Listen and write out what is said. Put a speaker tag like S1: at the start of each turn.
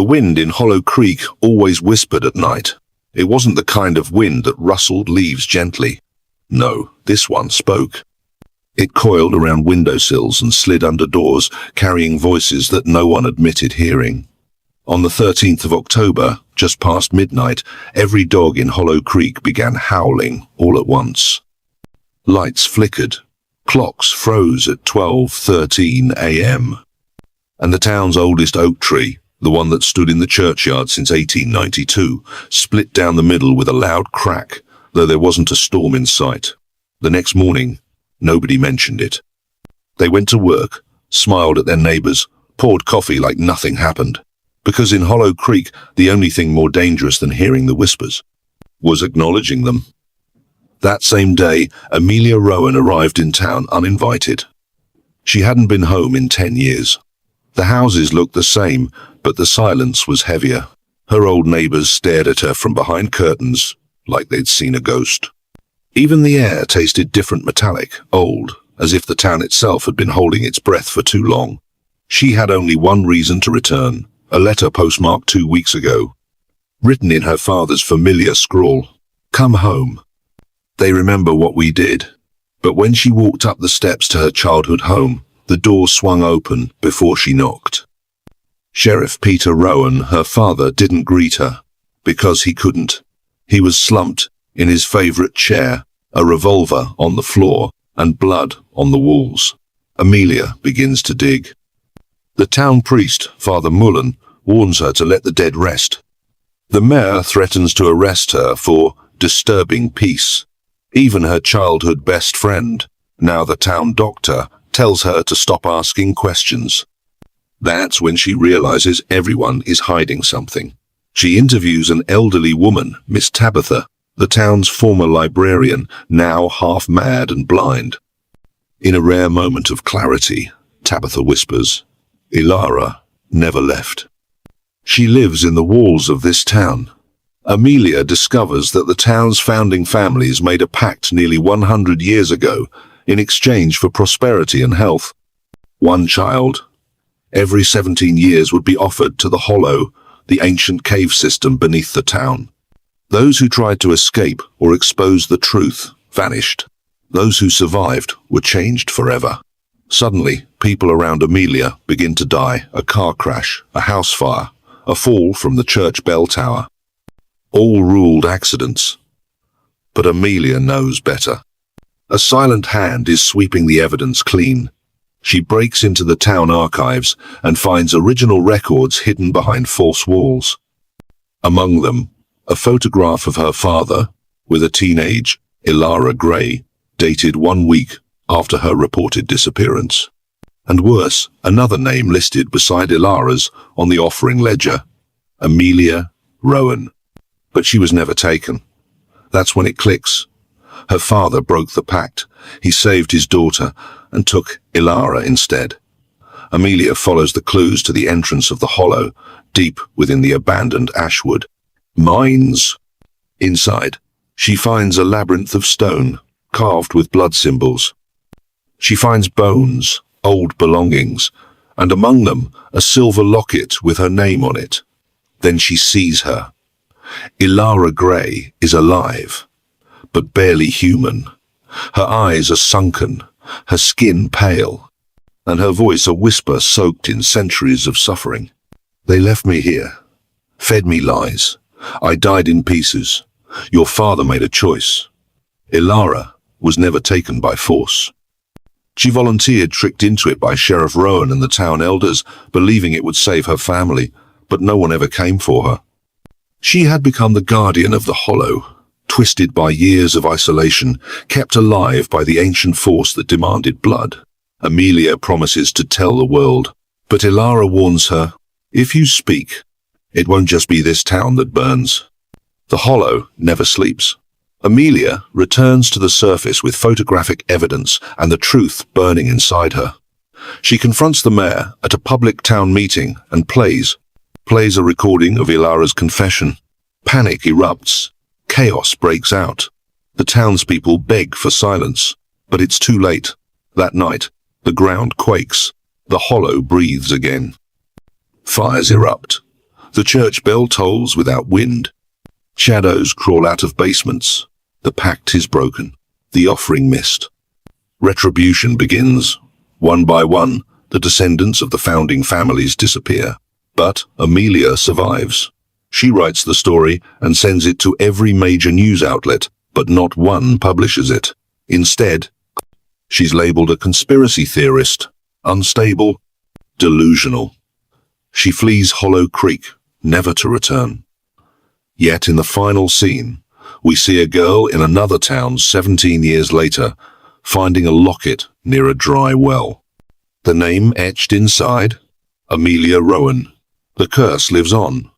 S1: The wind in Hollow Creek always whispered at night. It wasn't the kind of wind that rustled leaves gently. No, this one spoke. It coiled around windowsills and slid under doors, carrying voices that no one admitted hearing. On the 13th of October, just past midnight, every dog in Hollow Creek began howling all at once. Lights flickered. Clocks froze at 12:13 a.m. And the town's oldest oak tree, the one that stood in the churchyard since 1892, split down the middle with a loud crack, though there wasn't a storm in sight. The next morning, nobody mentioned it. They went to work, smiled at their neighbors, poured coffee like nothing happened. Because in Hollow Creek, the only thing more dangerous than hearing the whispers was acknowledging them. That same day, Amelia Rowan arrived in town uninvited. She hadn't been home in 10 years. The houses looked the same, but the silence was heavier. Her old neighbors stared at her from behind curtains like they'd seen a ghost. Even the air tasted different, metallic, old, as if the town itself had been holding its breath for too long. She had only one reason to return, a letter postmarked 2 weeks ago, written in her father's familiar scrawl. "Come home. They remember what we did." But when she walked up the steps to her childhood home, the door swung open before she knocked. Sheriff Peter Rowan, her father, didn't greet her, because he couldn't. He was slumped in his favorite chair, a revolver on the floor and blood on the walls. Amelia begins to dig. The town priest, Father Mullen, warns her to let the dead rest. The mayor threatens to arrest her for disturbing peace. Even her childhood best friend, now the town doctor, tells her to stop asking questions. That's when she realizes everyone is hiding something. She interviews an elderly woman, Miss Tabitha, the town's former librarian, now half mad and blind. In a rare moment of clarity, Tabitha whispers, "Ilara never left. She lives in the walls of this town." Amelia discovers that the town's founding families made a pact nearly 100 years ago in exchange for prosperity and health. One child every 17 years would be offered to the Hollow, the ancient cave system beneath the town. Those who tried to escape or expose the truth vanished. Those who survived were changed forever. Suddenly, people around Amelia begin to die: a car crash, a house fire, a fall from the church bell tower. All ruled accidents. But Amelia knows better. A silent hand is sweeping the evidence clean. She breaks into the town archives and finds original records hidden behind false walls. Among them, a photograph of her father with a teenage Ilara Gray, dated 1 week after her reported disappearance. And worse, another name listed beside Ilara's on the offering ledger: Amelia Rowan. But she was never taken. That's when it clicks. Her father broke the pact. He saved his daughter and took Ilara instead. Amelia follows the clues to the entrance of the Hollow, deep within the abandoned ashwood mines. Inside, she finds a labyrinth of stone, carved with blood symbols. She finds bones, old belongings, and among them a silver locket with her name on it. Then she sees her. Ilara Gray is alive, but barely human. Her eyes are sunken, her skin pale, and her voice a whisper soaked in centuries of suffering. "They left me here, fed me lies. I died in pieces. Your father made a choice. Ilara was never taken by force. She volunteered, tricked into it by Sheriff Rowan and the town elders, believing it would save her family, but no one ever came for her. She had become the guardian of the Hollow, twisted by years of isolation, kept alive by the ancient force that demanded blood. Amelia promises to tell the world, but Ilara warns her, if you speak, it won't just be this town that burns. The Hollow never sleeps. Amelia returns to the surface with photographic evidence and the truth burning inside her. She confronts the mayor at a public town meeting and plays a recording of Ilara's confession. Panic erupts. Chaos breaks out. The townspeople beg for silence, but it's too late. That night, the ground quakes. The Hollow breathes again. Fires erupt. The church bell tolls without wind. Shadows crawl out of basements. The pact is broken. The offering missed. Retribution begins. One by one, the descendants of the founding families disappear. But Amelia survives. She writes the story and sends it to every major news outlet, but not one publishes it. Instead, she's labeled a conspiracy theorist, unstable, delusional. She flees Hollow Creek, never to return. Yet in the final scene, we see a girl in another town 17 years later, finding a locket near a dry well. The name etched inside? Amelia Rowan. The curse lives on,